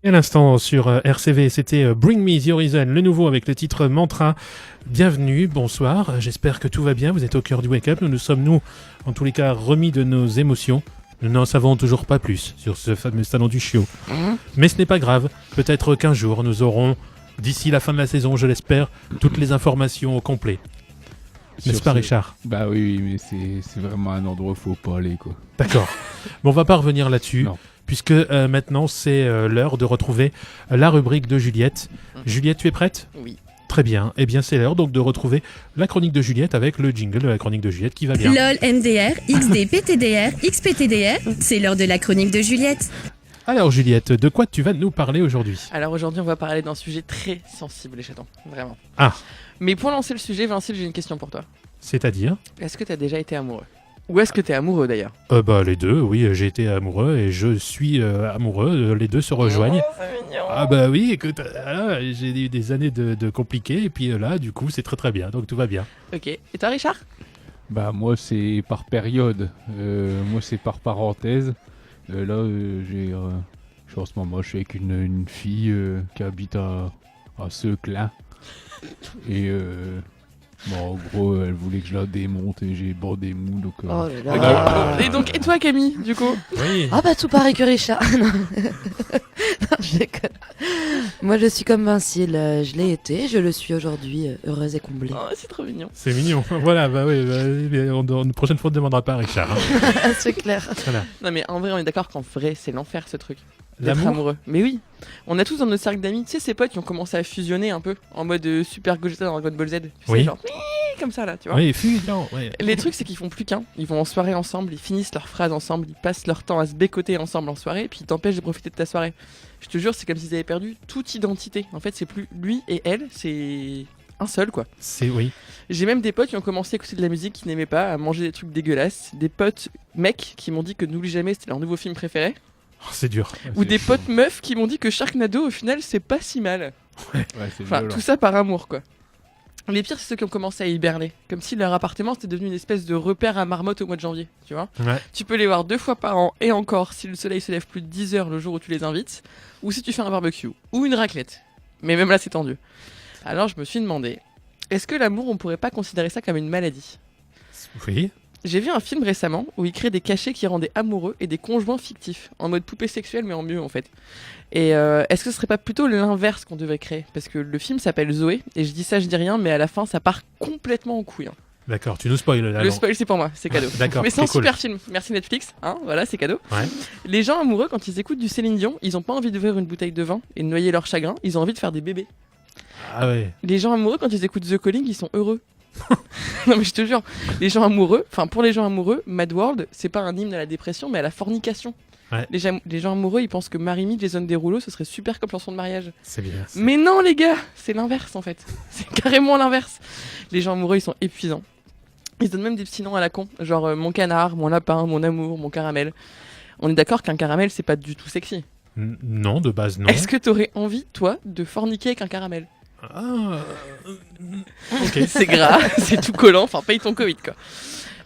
Et à l'instant sur RCV, c'était Bring Me the Horizon, le nouveau avec le titre Mantra. Bienvenue, bonsoir, j'espère que tout va bien, vous êtes au cœur du Wake Up. Nous sommes, en tous les cas, remis de nos émotions. Nous n'en savons toujours pas plus sur ce fameux salon du chiot. Mais ce n'est pas grave, peut-être qu'un jour nous aurons, d'ici la fin de la saison, je l'espère, toutes les informations au complet. N'est-ce pas, Richard ? Bah oui, mais c'est vraiment un endroit où il faut pas aller, quoi. D'accord. Bon, on va pas revenir là-dessus. Non. Puisque maintenant c'est l'heure de retrouver la rubrique de Juliette. Juliette, tu es prête ? Oui. Très bien. Eh bien, c'est l'heure donc de retrouver la chronique de Juliette avec le jingle de la chronique de Juliette qui va bien. LOL, NDR, XD, PTDR, XPTDR, c'est l'heure de la chronique de Juliette. Alors Juliette, de quoi tu vas nous parler aujourd'hui ? Alors aujourd'hui, on va parler d'un sujet très sensible, les chatons. Vraiment. Ah. Mais pour lancer le sujet, Vincile, j'ai une question pour toi. C'est-à-dire ? Est-ce que tu as déjà été amoureux ? Ou est-ce que tu es amoureux d'ailleurs ? Bah les deux, oui, j'ai été amoureux et je suis amoureux, les deux se rejoignent. Oh, c'est mignon. Ah bah oui, écoute, j'ai eu des années de compliqués et puis là, du coup, c'est très très bien, donc tout va bien. Ok. Et toi, Richard ? Bah moi c'est par période, moi c'est par parenthèse. Là je suis en ce moment je suis avec une fille qui habite à Seclin. Et bon, en gros elle voulait que je la démonte et j'ai bordé mou donc... Oh là là. Et donc, et toi, Camille, du coup ? Oui. Ah bah tout pareil que Richard. Non. Non, je déconne. Moi je suis comme Vincile, je l'ai été, je le suis aujourd'hui, heureuse et comblée. Oh, c'est trop mignon. C'est mignon. Voilà, bah oui, une prochaine fois on ne demandera pas à Richard. Hein. C'est clair. Voilà. Non mais en vrai, on est d'accord qu'en vrai, c'est l'enfer ce truc. D'être L'amour. amoureux. Mais oui, on a tous dans notre cercle d'amis, tu sais, ces potes qui ont commencé à fusionner un peu en mode Super Gogeta dans Dragon Ball Z. Tu sais, Oui. genre comme ça là, tu vois. Oui, fusion. Ouais. Les trucs, c'est qu'ils font plus qu'un. Ils vont en soirée ensemble, ils finissent leurs phrases ensemble, ils passent leur temps à se bécoter ensemble en soirée, puis ils t'empêchent de profiter de ta soirée. Je te jure, c'est comme s'ils avaient perdu toute identité. En fait, c'est plus lui et elle, c'est un seul quoi. C'est oui. J'ai même des potes qui ont commencé à écouter de la musique qu'ils n'aimaient pas, à manger des trucs dégueulasses. Des potes mecs qui m'ont dit que N'oublie jamais c'était leur nouveau film préféré. Oh, c'est dur. Ou des potes meufs qui m'ont dit que Sharknado au final c'est pas si mal. Ouais, c'est Enfin, violent. tout ça par amour quoi. Les pires, c'est ceux qui ont commencé à hiberner. Comme si leur appartement c'était devenu une espèce de repère à marmotte au mois de janvier, tu vois. Ouais. Tu peux les voir 2 fois par an et encore si le soleil se lève plus de 10 heures le jour où tu les invites, ou si tu fais un barbecue, ou une raclette. Mais même là c'est tendu. Alors je me suis demandé, est-ce que l'amour on pourrait pas considérer ça comme une maladie ? Oui. J'ai vu un film récemment où il crée des cachets qui rendaient amoureux et des conjoints fictifs, en mode poupée sexuelle mais en mieux en fait. Et est-ce que ce serait pas plutôt l'inverse qu'on devait créer ? Parce que le film s'appelle Zoé, et je dis ça, je dis rien, mais à la fin ça part complètement en couille. Hein. D'accord, tu nous spoil là. Le non. spoil c'est pour moi, c'est cadeau. D'accord, Mais c'est un c'est cool. super film, merci Netflix, hein, voilà c'est cadeau. Ouais. Les gens amoureux quand ils écoutent du Céline Dion, ils ont pas envie d'ouvrir une bouteille de vin et de noyer leur chagrin, ils ont envie de faire des bébés. Ah ouais. Les gens amoureux quand ils écoutent The Calling, ils sont heureux. Non mais je te jure, les gens amoureux, enfin pour les gens amoureux, Mad World, c'est pas un hymne à la dépression mais à la fornication. Ouais. Les gens amoureux, ils pensent que Marimi, Jason Derulo, ce serait super comme chanson de mariage. C'est bien. Mais non les gars, c'est l'inverse en fait. C'est carrément l'inverse. Les gens amoureux, ils sont épuisants. Ils se donnent même des petits noms à la con, genre mon canard, mon lapin, mon amour, mon caramel. On est d'accord qu'un caramel, c'est pas du tout sexy. Non, de base non. Est-ce que t'aurais envie, toi, de forniquer avec un caramel ? Ah. Ok. C'est gras, c'est tout collant, enfin paye ton Covid quoi.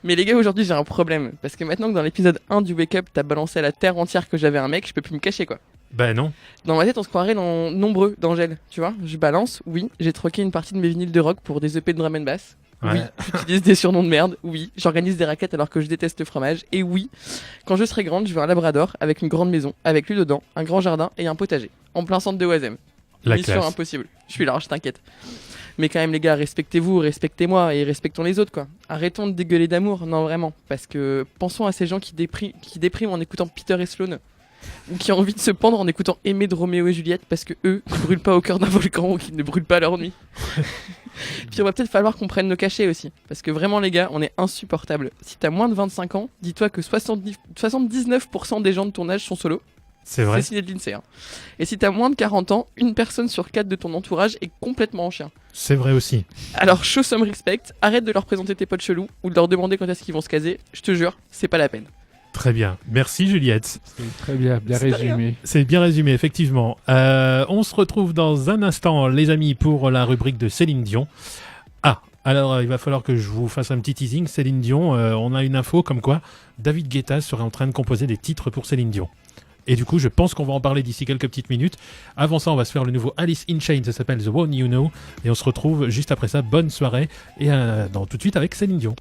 Mais les gars, aujourd'hui j'ai un problème, parce que maintenant que dans l'épisode 1 du Wake Up, t'as balancé à la terre entière que j'avais un mec, je peux plus me cacher quoi. Ben non. Dans ma tête, on se croirait dans nombreux d'Angèle, tu vois. Je balance, oui, j'ai troqué une partie de mes vinyles de rock pour des EP de drum and bass. Oui, Ouais. j'utilise des surnoms de merde, oui, j'organise des raquettes alors que je déteste le fromage, et oui, quand je serai grande, je veux un labrador avec une grande maison, avec lui dedans, un grand jardin et un potager, en plein centre de Oisem. La Mission classe. impossible. Je suis large, t'inquiète. Mais quand même, les gars, respectez-vous, respectez-moi et respectons les autres, quoi. Arrêtons de dégueuler d'amour, non, vraiment. Parce que pensons à ces gens qui dépriment en écoutant Peter et Sloan. Ou qui ont envie de se pendre en écoutant Aimer de Roméo et Juliette parce que eux ne brûlent pas au cœur d'un volcan ou qu'ils ne brûlent pas leur nuit. Puis on va peut-être falloir qu'on prenne nos cachets aussi. Parce que vraiment, les gars, on est insupportables. Si t'as moins de 25 ans, dis-toi que 79% des gens de ton âge sont solos. C'est vrai. C'est signé de l'INSEE. Hein. Et si t'as moins de 40 ans, une personne sur 4 de ton entourage est complètement en chien. C'est vrai aussi. Alors, show some respect, arrête de leur présenter tes potes chelous ou de leur demander quand est-ce qu'ils vont se caser. Je te jure, c'est pas la peine. Très bien. Merci Juliette. C'est très bien, bien C'est résumé. C'est bien résumé, effectivement. On se retrouve dans un instant, les amis, pour la rubrique de Céline Dion. Ah, alors il va falloir que je vous fasse un petit teasing. Céline Dion, on a une info comme quoi David Guetta serait en train de composer des titres pour Céline Dion. Et du coup, je pense qu'on va en parler d'ici quelques petites minutes. Avant ça, on va se faire le nouveau Alice in Chains, ça s'appelle The One You Know. Et on se retrouve juste après ça. Bonne soirée. Et tout de suite avec Céline Dion.